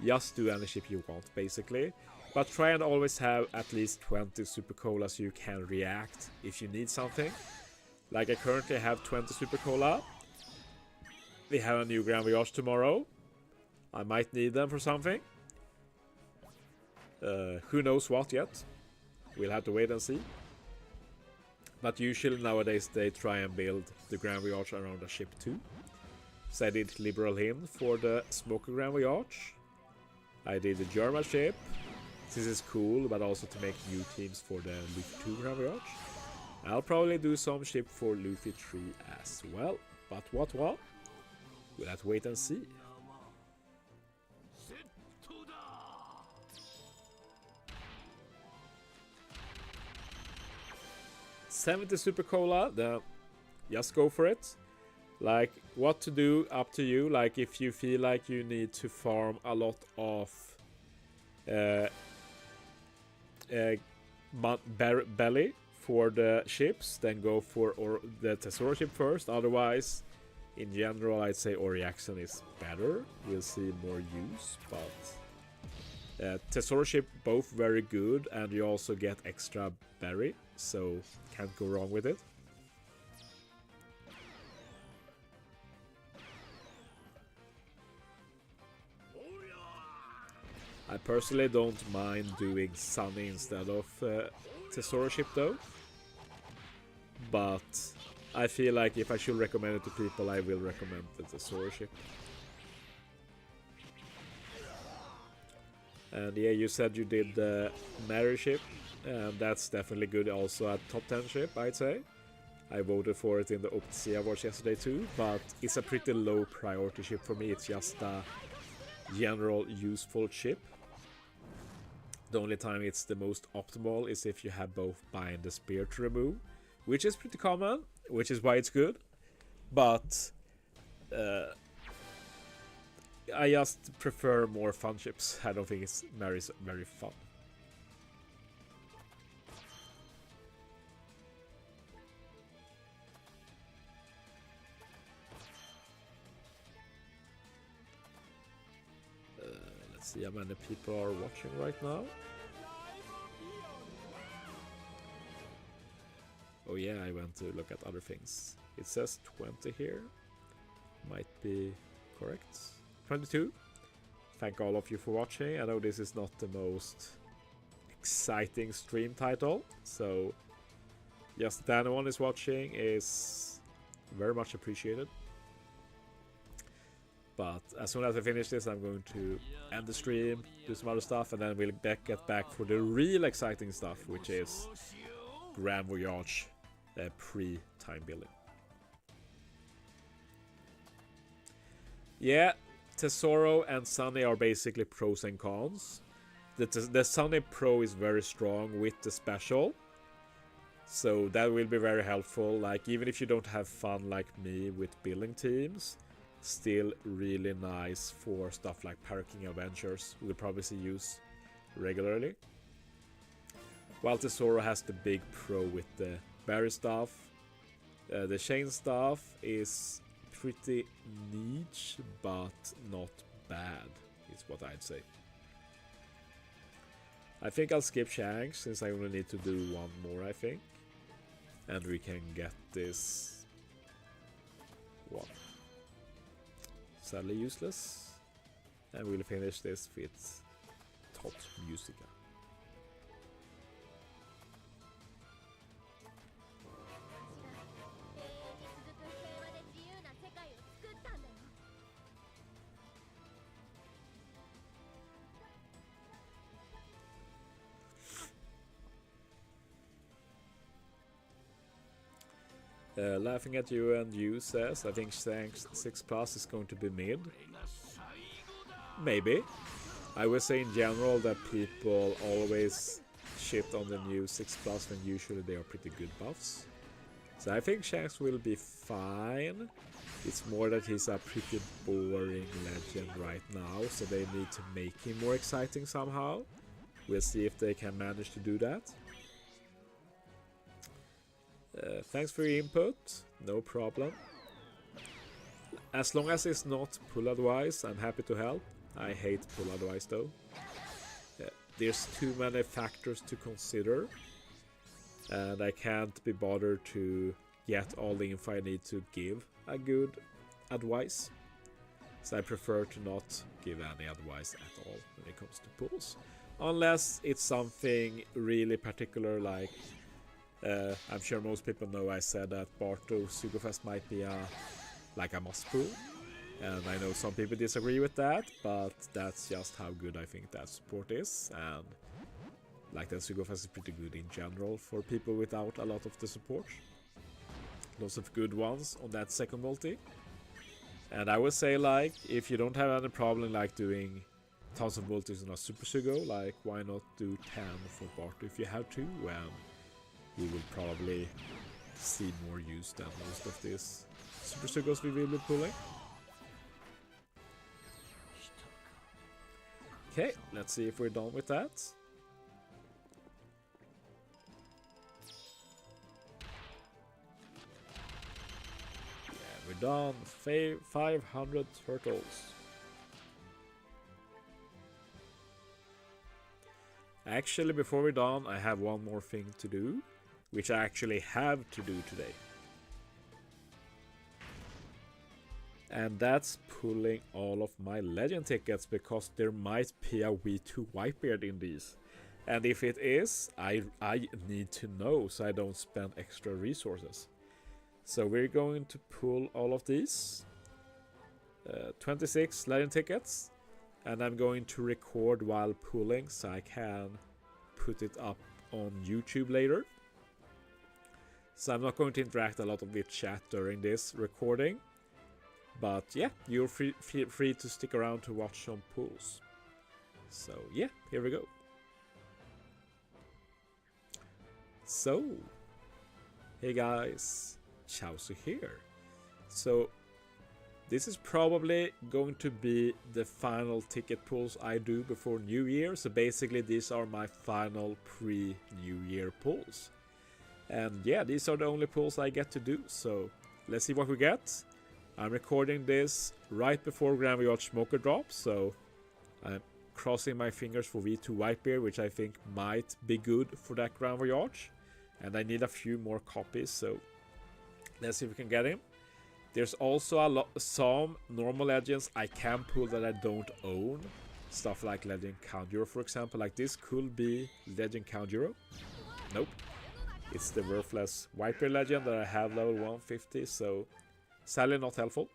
just do any ship you want, basically. But try and always have at least 20 super cola so you can react if you need something. Like, I currently have 20 super cola. We have a new Grand Voyage tomorrow. I might need them for something. Who knows what yet? We'll have to wait and see. But usually nowadays they try and build the Grand Voyage around a ship too. So I did Liberal Hymn for the Smoker Grand Voyage. I did the German ship. This is cool, but also to make new teams for the Luffy 2 Grand Voyage. I'll probably do some ship for Luffy 3 as well. But what? We'll have to wait and see. $70 super cola, then just go for it. Like, what to do, up to you. Like, if you feel like you need to farm a lot of belly for the ships, then go for the Tesoro ship first. Otherwise, in general, I'd say Oriaxon is better. We'll see more use, but Tesoro ship both very good, and you also get extra berry, so can't go wrong with it. I personally don't mind doing Sunny instead of Tesoro ship though, but I feel like if I should recommend it to people, I will recommend the Tesoro ship. And yeah, you said you did the Mary ship, and that's definitely good, also a top 10 ship, I'd say. I voted for it in the OPTC awards yesterday too, but it's a pretty low priority ship for me. It's just a general useful ship. The only time it's the most optimal is if you have both Bind and Spear to remove, which is pretty common, which is why it's good. But I just prefer more fun ships. I don't think it's Mary's very fun. Let's see how many people are watching right now. Oh yeah, I went to look at other things. It says 20 here. Might be correct. 22. Thank all of you for watching. I know this is not the most exciting stream title, so just that anyone is watching is very much appreciated. But as soon as I finish this, I'm going to end the stream, do some other stuff, and then we'll get back for the real exciting stuff, which is Grand Voyage pre-time building. Yeah, Tesoro and Sunny are basically pros and cons. The Sunny Pro is very strong with the special, so that will be very helpful. Like, even if you don't have fun like me with building teams, still really nice for stuff like Paraking Adventures. We'll probably see use regularly. While Tesoro has the big pro with the berry stuff. The chain stuff is pretty niche, but not bad, is what I'd say. I think I'll skip Shanks since I only need to do one more, I think. And we can get this one. Sadly useless. And we'll finish this with Tot Musica. Laughing at you and you says, I think Shanks 6 Plus is going to be mid. Maybe. I would say in general that people always shit on the new 6 Plus when usually they are pretty good buffs. So I think Shanks will be fine. It's more that he's a pretty boring legend right now, so they need to make him more exciting somehow. We'll see if they can manage to do that. Thanks for your input, no problem. As long as it's not pull advice, I'm happy to help. I hate pull advice though. There's too many factors to consider, and I can't be bothered to get all the info I need to give a good advice. So I prefer to not give any advice at all when it comes to pulls. Unless it's something really particular, like I'm sure most people know I said that Barto Sugofest might be a must pull, and I know some people disagree with that, but that's just how good I think that support is, and like that Sugofest is pretty good in general for people without a lot of the support. Lots of good ones on that second multi, and I would say, like, if you don't have any problem like doing tons of multis on a Super Sugo, like, why not do 10 for Barto if you have to, when you will probably see more use than most of these Super Sugos we will be pulling. Okay, let's see if we're done with that. Yeah, we're done. 500 turtles. Actually, before we're done, I have one more thing to do, which I actually have to do today. And that's pulling all of my legend tickets, because there might be a V2 Whitebeard in these. And if it is, I need to know so I don't spend extra resources. So we're going to pull all of these. 26 legend tickets. And I'm going to record while pulling so I can put it up on YouTube later. So I'm not going to interact a lot with chat during this recording. But yeah, you're feel free to stick around to watch some pulls. So yeah, here we go. So, hey guys, Chauzu here. So, this is probably going to be the final ticket pulls I do before New Year. So basically these are my final pre-New Year pulls. And yeah, these are the only pulls I get to do. So let's see what we get. I'm recording this right before Grand Voyage Smoker drops. So I'm crossing my fingers for V2 Whitebeard, which I think might be good for that Grand Voyage. And I need a few more copies. So let's see if we can get him. There's also some normal legends I can pull that I don't own. Stuff like Legend Kanjuro, for example. Like this could be Legend Kanjuro. Nope. It's the worthless Whitebeard legend that I have level 150, so sadly not helpful.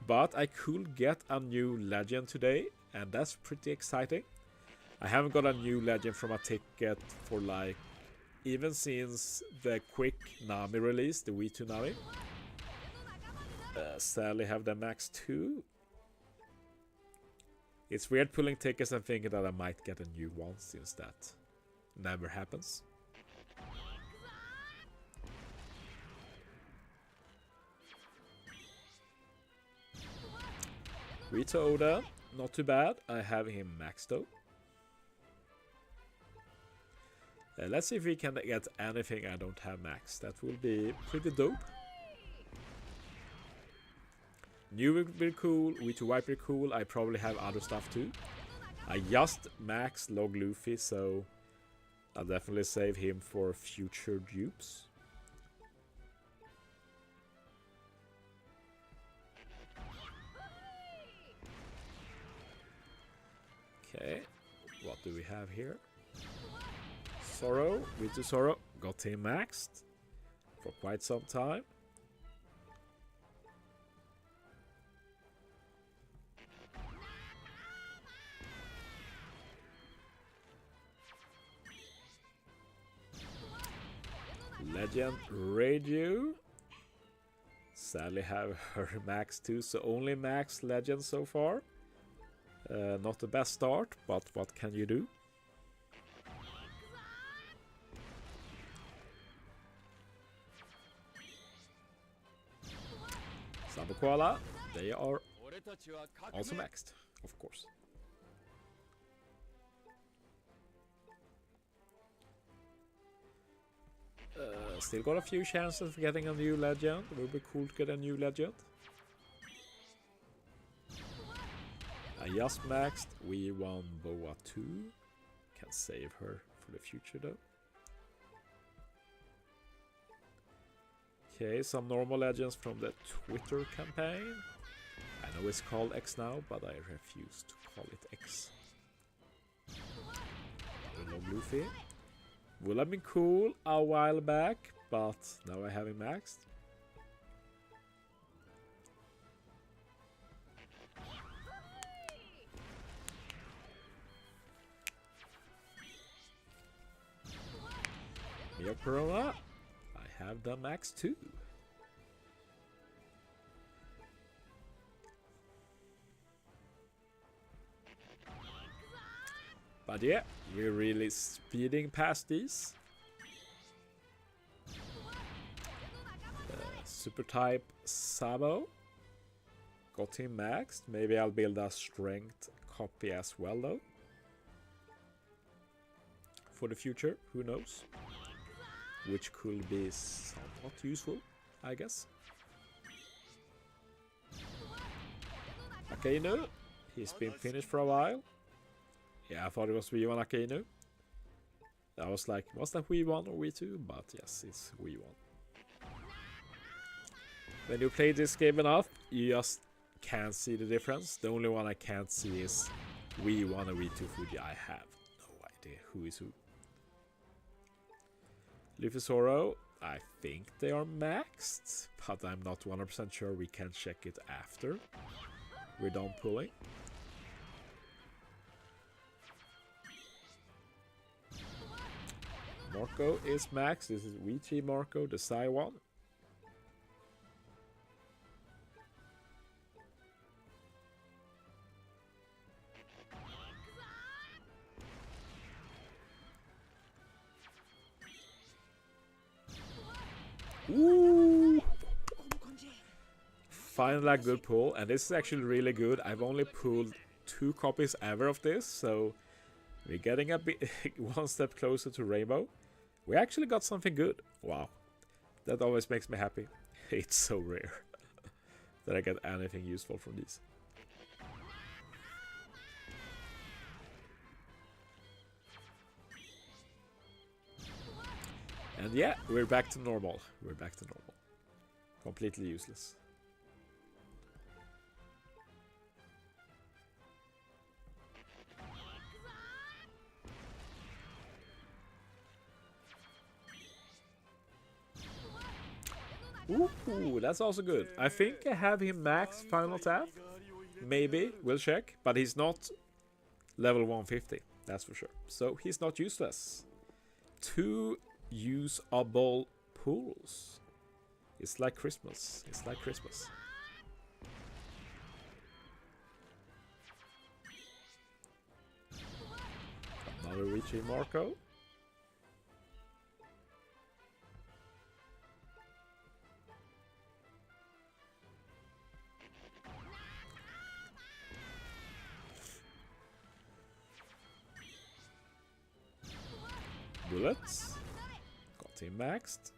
But I could get a new legend today, and that's pretty exciting. I haven't got a new legend from a ticket for like, even since the quick Nami release, the V2 Nami. Sadly have the max 2. It's weird pulling tickets and thinking that I might get a new one, since that never happens. Rita Oda, not too bad. I have him maxed though. Let's see if we can get anything I don't have maxed. That will be pretty dope. New will be cool, V2 Wiper cool. I probably have other stuff too. I just maxed Log Luffy, so I'll definitely save him for future dupes. Okay, what do we have here? Sorrow, V2 Sorrow, got him maxed for quite some time. Legend Radio. Sadly have her max too, so only max legend so far. Not the best start, but what can you do? Sabukoala, they are also maxed, of course. Still got a few chances of getting a new legend. It would be cool to get a new legend. I just maxed V1 Boa 2. Can save her for the future though. Okay, some normal legends from the Twitter campaign. I know it's called X now, but I refuse to call it X. Hello, Luffy. Would have been cool a while back, but now I have him maxed. Mia Corona, I have the max too. But yeah, we're really speeding past these. Super type Sabo. Got him maxed. Maybe I'll build a strength copy as well though. For the future, who knows? Which could be somewhat useful, I guess. Akainu, he's been finished for a while. Yeah, I thought it was V1 Akainu. I was like, was that V1 or V2? But yes, it's V1. When you play this game enough, you just can't see the difference. The only one I can't see is V1 or V2 Fuji. I have no idea who is who. Luffy Zoro, I think they are maxed, but I'm not 100% sure. We can check it after we're done pulling. Marco is maxed. This is Vici Marco, the Psy one. Ooh! Finally a good pull, and this is actually really good. I've only pulled 2 copies ever of this, so we're getting a bit one step closer to Rainbow. We actually got something good. Wow. That always makes me happy. It's so rare that I get anything useful from these. And yeah, we're back to normal. We're back to normal. Completely useless. Ooh, that's also good. I think I have him max final tap. Maybe, we'll check. But he's not level 150, that's for sure. So he's not useless. 2 usable pools. It's like Christmas. It's like Christmas. Another V3 Marco. Bullets. Got him maxed.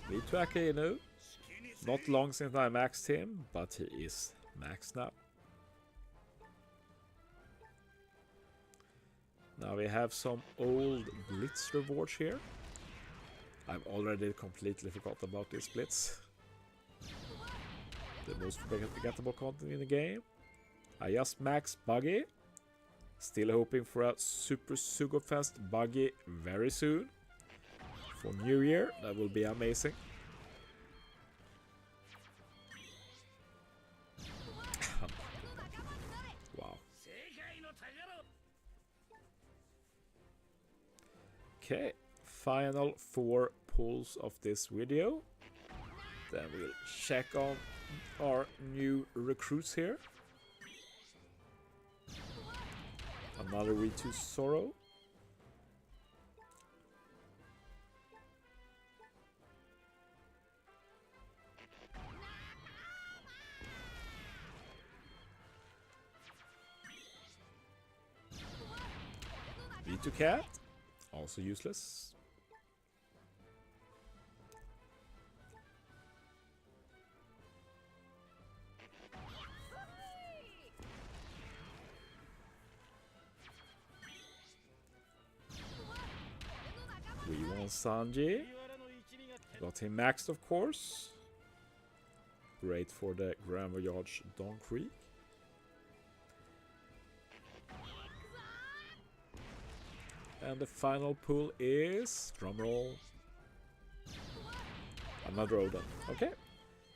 Need to Akainu. Not long since I maxed him, but he is maxed now. Now we have some old Blitz rewards here. I've already completely forgot about this Blitz. The most forgettable content in the game. I just maxed Buggy. Still hoping for a Super Sugofest Buggy very soon. For New Year, that will be amazing. Wow. Okay, final 4 pulls of this video. Then we'll check on our new recruits here. Another V2 Sorrow. V2 Cat, also useless. We want Sanji. Got him maxed, of course. Great for the Grand Voyage Dawn Creek. And the final pull is, drumroll, another Odin. Okay,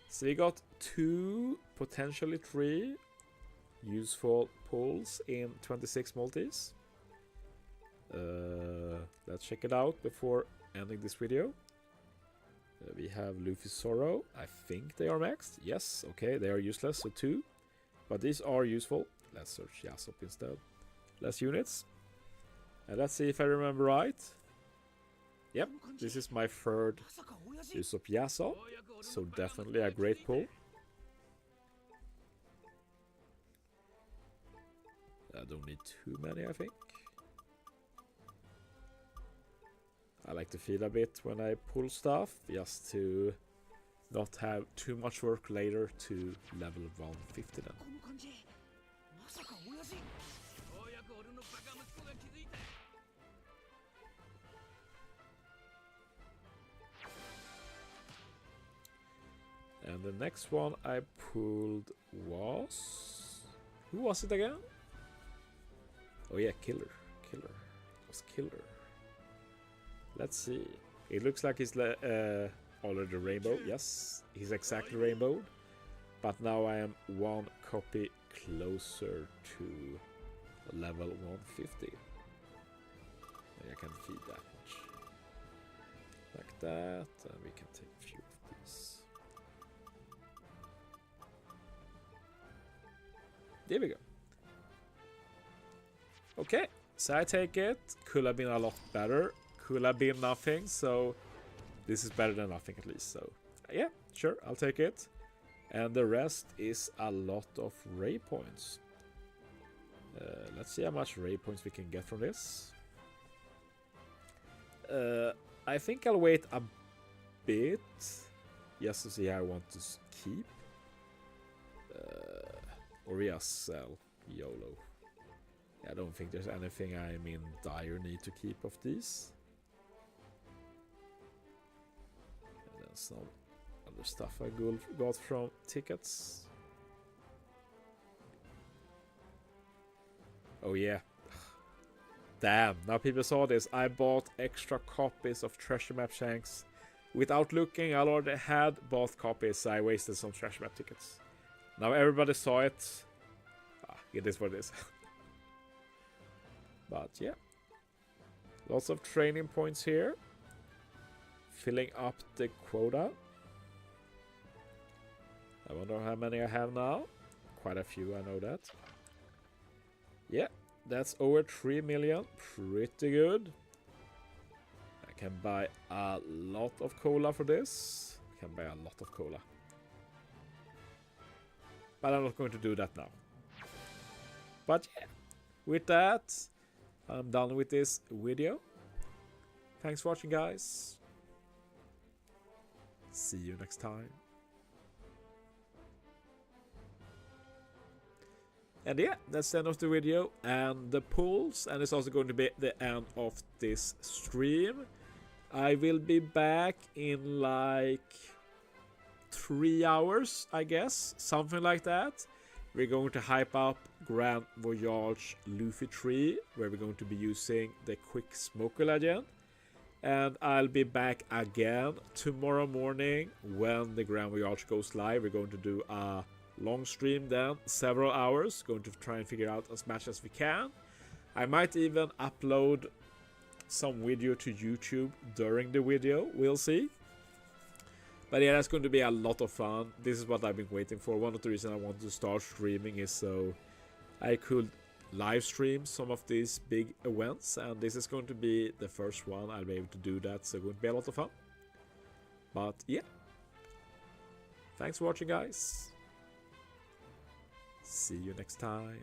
so we got 2, potentially 3 useful pulls in 26 multis. Let's check it out before ending this video. We have Luffy Sorrow. I think they are maxed. Yes, okay, they are useless, so 2. But these are useful. Let's search Yasop instead. Less units. And let's see if I remember right. Yep, this is my 3rd use of Yasop, so definitely a great pull. I don't need too many, I think. I like to feel a bit when I pull stuff, just to not have too much work later to level 150 then. And the next one I pulled was... Who was it again? Oh yeah, Killer. It was Killer. Let's see. It looks like he's already rainbow. Yes, he's exactly rainbowed. But now I am 1 copy closer to level 150. And I can feed that much. Like that. And we can take a few of these. There we go. Okay, so I take it. Could have been a lot better. Could have been nothing, so this is better than nothing at least. So yeah, sure, I'll take it. And the rest is a lot of ray points. Let's see how much ray points we can get from this. I think I'll wait a bit just to see how I want to keep. Or just sell YOLO. I don't think there's anything I'm in dire need to keep of these. And then some other stuff I got from tickets. Oh yeah. Damn, now people saw this. I bought extra copies of Treasure Map Shanks. Without looking, I already had both copies, so I wasted some Treasure Map tickets. Now everybody saw it. It is what it is. But yeah. Lots of training points here. Filling up the quota. I wonder how many I have now. Quite a few, I know that. Yeah, that's over 3 million. Pretty good. I can buy a lot of cola for this. I can buy a lot of cola. But I'm not going to do that now. But yeah, with that, I'm done with this video. Thanks for watching, guys. See you next time. And yeah, that's the end of the video and the polls, and it's also going to be the end of this stream. I will be back in like 3 hours, I guess, something like that. We're going to hype up Grand Voyage Luffy 3, where we're going to be using the Quick Smoker Legend. And I'll be back again tomorrow morning when the Grand Voyage goes live. We're going to do a long stream then, several hours. Going to try and figure out as much as we can. I might even upload some video to YouTube during the video. We'll see. But yeah, that's going to be a lot of fun. This is what I've been waiting for. One of the reasons I wanted to start streaming is so I could live stream some of these big events, and this is going to be the first one I'll be able to do that, so it's going to be a lot of fun. But yeah, thanks for watching, guys. See you next time.